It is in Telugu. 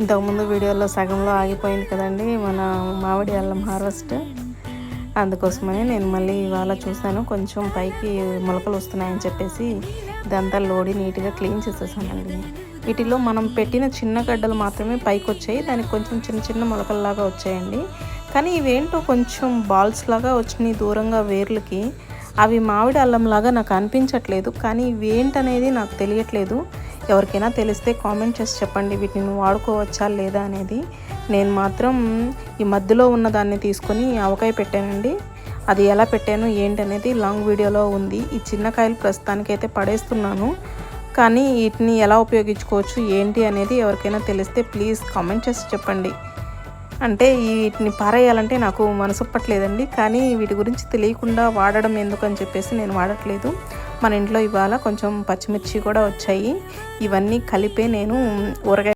ఇంతకుముందు వీడియోలో సగంలో ఆగిపోయింది కదండి మన మామిడి అల్లం హార్వెస్ట్. అందుకోసమని నేను మళ్ళీ ఇవాళ చూశాను, కొంచెం పైకి మొలకలు వస్తున్నాయని చెప్పేసి ఇదంతా లోడి నీట్గా క్లీన్ చేసేసానండి. వీటిలో మనం పెట్టిన చిన్న గడ్డలు మాత్రమే పైకి వచ్చాయి, దానికి కొంచెం చిన్న చిన్న మొలకల్లాగా వచ్చాయండి. కానీ ఇవేంటో కొంచెం బాల్స్ లాగా వచ్చినాయి దూరంగా వేర్లకి. అవి మామిడి అల్లంలాగా నాకు అనిపించట్లేదు, కానీ ఇవేంటనేది నాకు తెలియట్లేదు. ఎవరికైనా తెలిస్తే కామెంట్ చేసి చెప్పండి, వీటిని వాడుకోవచ్చా లేదా అనేది. నేను మాత్రం ఈ మధ్యలో ఉన్నదాన్ని తీసుకొని ఆవకాయ పెట్టానండి. అది ఎలా పెట్టాను ఏంటనేది లాంగ్ వీడియోలో ఉంది. ఈ చిన్న కాయలు ప్రస్తుతానికైతే పడేస్తున్నాను, కానీ వీటిని ఎలా ఉపయోగించుకోవచ్చు ఏంటి అనేది ఎవరికైనా తెలిస్తే ప్లీజ్ కామెంట్ చేసి చెప్పండి. అంటే వీటిని పారేయాలంటే నాకు మనసొప్పట్లేదండి, కానీ వీటి గురించి తెలియకుండా వాడడం ఎందుకని చెప్పేసి నేను వాడట్లేదు. మన ఇంట్లో ఇవాళ కొంచెం పచ్చిమిర్చి కూడా వచ్చాయి, ఇవన్నీ కలిపే నేను ఊరగాయ